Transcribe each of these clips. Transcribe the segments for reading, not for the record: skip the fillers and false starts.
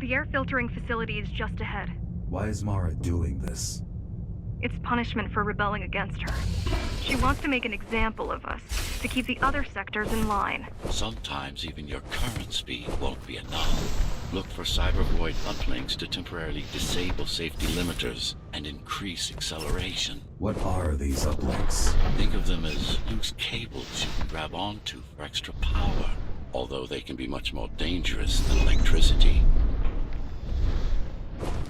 The air filtering facility is just ahead. Why is Mara doing this? It's punishment for rebelling against her. She wants to make an example of us, to keep the other sectors in line. Sometimes even your current speed won't be enough. Look for cybervoid uplinks to temporarily disable safety limiters and increase acceleration. What are these uplinks? Think of them as loose cables you can grab onto for extra power, although they can be much more dangerous than electricity.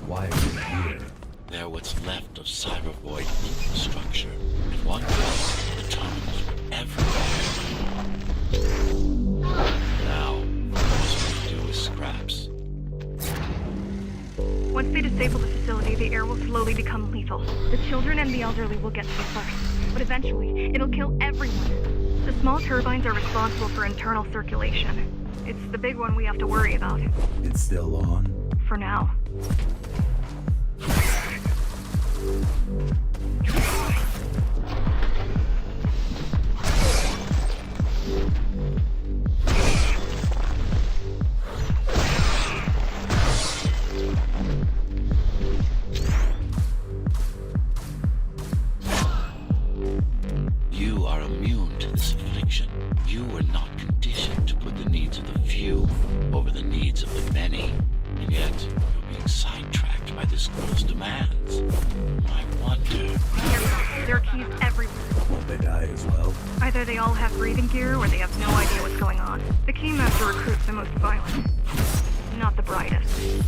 Why are you here? They're what's left of cybervoid infrastructure. If one goes, the terminals were everywhere. Now, all we do is scraps. Once they disable the facility, the air will slowly become lethal. The children and the elderly will get to it first, but eventually, it'll kill everyone. The small turbines are responsible for internal circulation. It's the big one we have to worry about. It's still on? For now. You are immune to this affliction. You were not conditioned to put the needs of the few over the needs of the many. And yet, you're being sidetracked by this girl's demands. I wonder... There are keys everywhere. Won't they die as well? Either they all have breathing gear, or they have no idea what's going on. The Keymaster recruits the most violent. Not the brightest.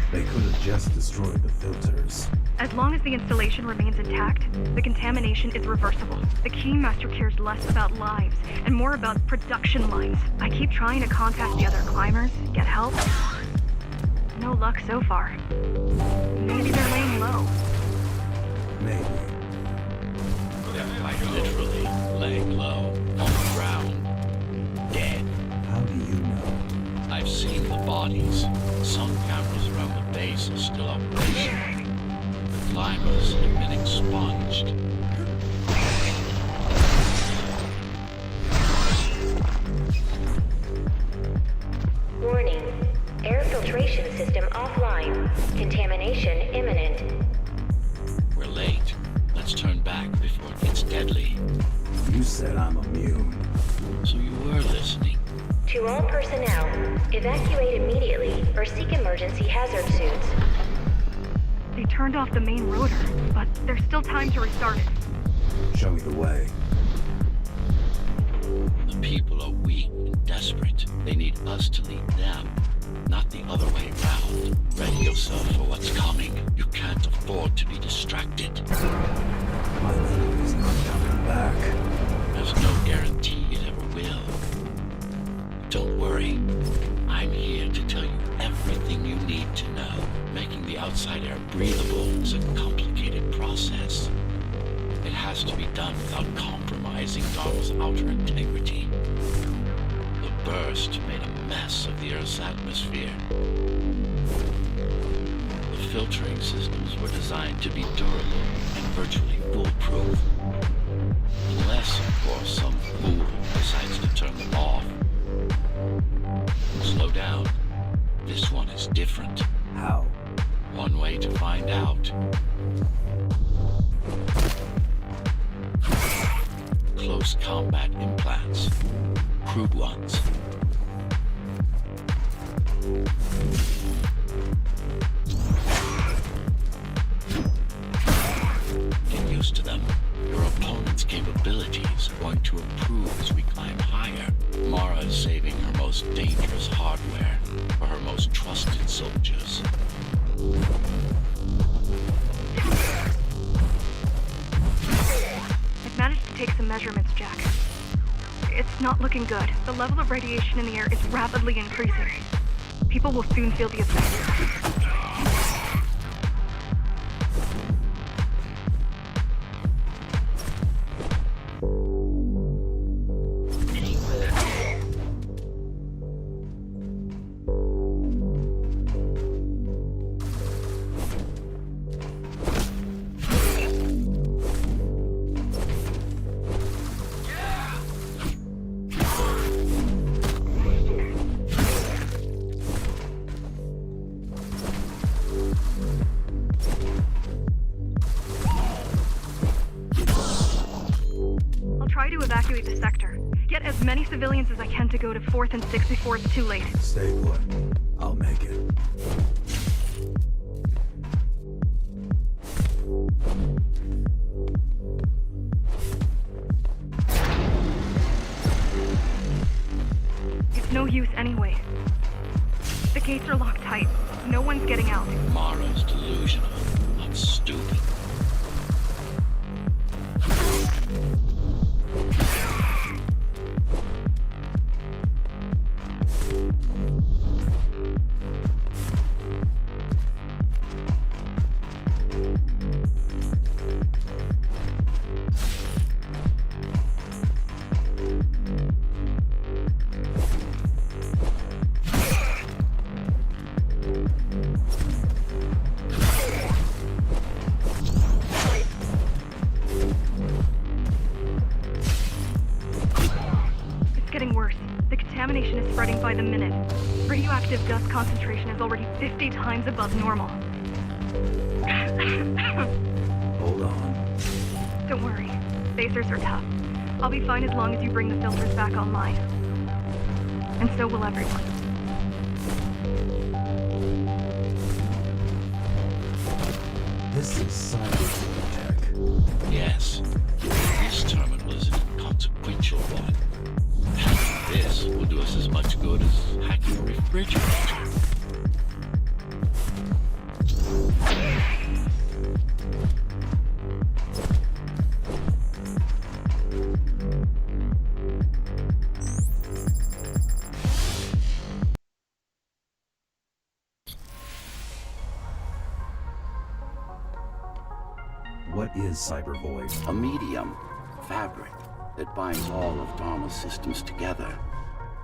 They could have just destroyed the filters. As long as the installation remains intact, the contamination is reversible. The Keymaster cares less about lives and more about production lines. I keep trying to contact the other climbers, get help. No luck so far. Maybe they're laying low. Maybe. They're quite literally laying low, on the ground, dead. How do you know? I've seen the bodies. Some cameras around the base are still operational. The climbers have been expunged. Warning. Air filtration system offline. Contamination imminent. We're late. Let's turn back before it gets deadly. You said I'm immune. So you were listening. To all personnel, evacuate immediately or seek emergency hazard suits. They turned off the main rotor, but there's still time to restart it. Show me the way. The people are weak and desperate. They need us to lead them, not the other way around. Ready yourself for what's coming. You can't afford to be distracted. My memory's not coming back. There's no guarantee it ever will. Don't worry. I'm here to tell you everything you need to know. Making the outside air breathable is a complicated process. It has to be done without compromising Dharma's outer integrity. The burst made a mess of the Earth's atmosphere. The filtering systems were designed to be durable and virtually foolproof. Unless, of course, some fool decides to turn them off. Slow down. This one is different. How? One way to find out. Close combat implants. Crude ones. Get used to them. Your opponent's capabilities are going to improve as we climb higher. Mara is saving her most dangerous hardware for her most trusted soldiers. I've managed to take some measurements, Jack. It's not looking good. The level of radiation in the air is rapidly increasing. People will soon feel the effects. try to evacuate the sector. Get as many civilians as I can to go to 4th and 6th before it's too late. Stay put. I'll make it. It's no use anyway. The gates are locked tight. No one's getting out. Mara's delusional, not stupid. Contamination is spreading by the minute. Radioactive dust concentration is already 50 times above normal. Hold on. Don't worry. Spacers are tough. I'll be fine as long as you bring the filters back online. And so will everyone. This is cyber tech. Yes, this terminal is an inconsequential one. Hacking this will do us as much good as hacking a refrigerator. What is Cyber Void? A medium, fabric, that binds all of Dharma's systems together.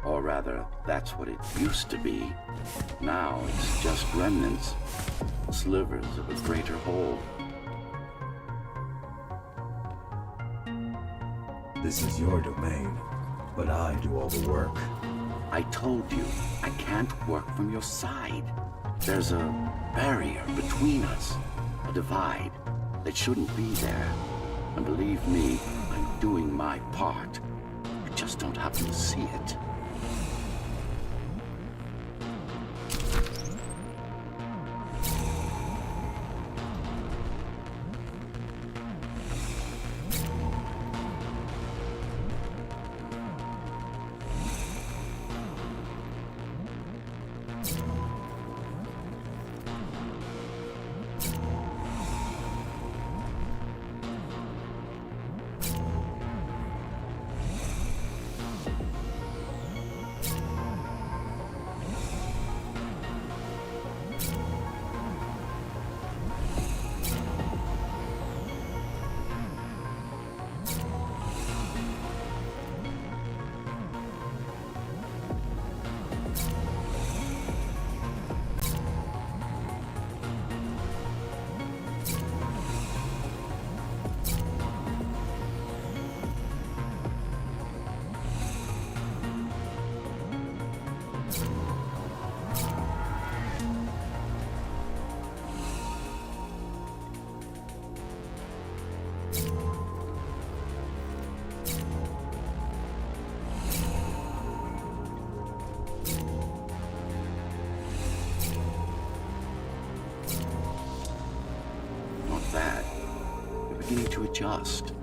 Or rather, that's what it used to be. Now it's just remnants, slivers of a greater whole. This is your domain, but I do all the work. I told you, I can't work from your side. There's a barrier between us, a divide that shouldn't be there. And believe me, I'm doing my part. You just don't happen to see it. That, you're beginning to adjust.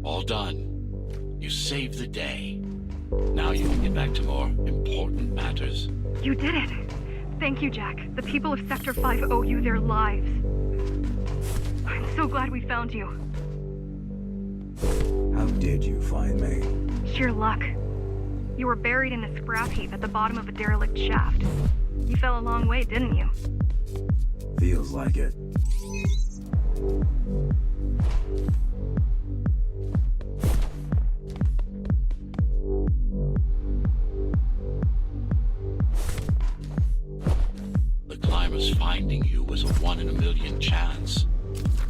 All done. You saved the day. Now you can get back to more important matters. You did it! Thank you, Jack. The people of Sector 5 owe you their lives. I'm so glad we found you. How did you find me? Sheer luck. You were buried in a scrap heap at the bottom of a derelict shaft. You fell a long way, didn't you? Feels like it. 1 in a million chance.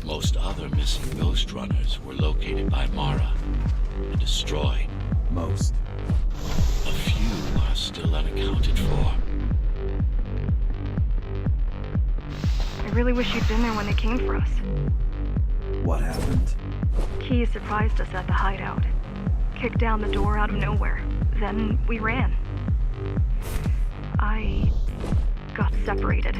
Most other missing Ghostrunners were located by Mara and destroyed. Most. A few are still unaccounted for. I really wish you'd been there when they came for us. What happened? Key surprised us at the hideout. Kicked down the door out of nowhere. Then we ran. I got separated.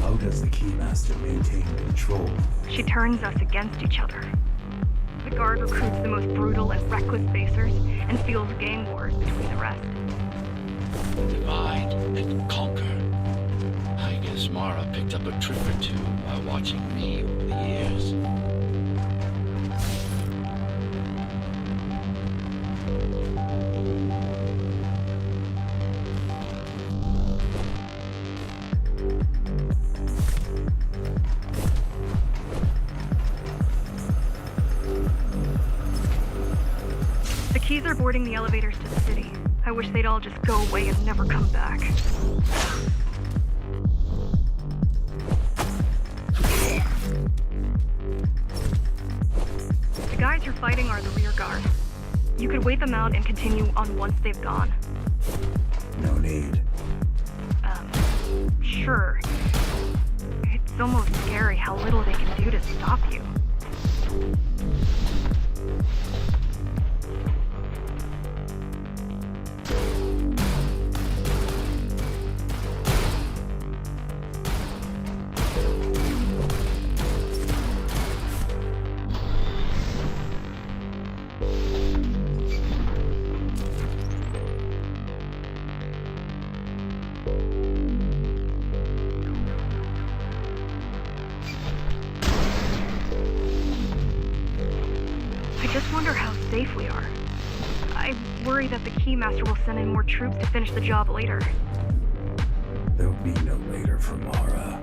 How does the Keymaster maintain control? She turns us against each other. The guard recruits the most brutal and reckless basers and fuels gang wars between the rest. Divide and conquer. I guess Mara picked up a trick or two while watching me over the years. The Keys are boarding the elevators to the city. I wish they'd all just go away and never come back. The guys you're fighting are the rear guard. You could wait them out and continue on once they've gone. No need. Sure. It's almost scary how little they can do to stop you. I just wonder how safe we are. I worry that the Keymaster will send in more troops to finish the job later. There'll be no later for Mara.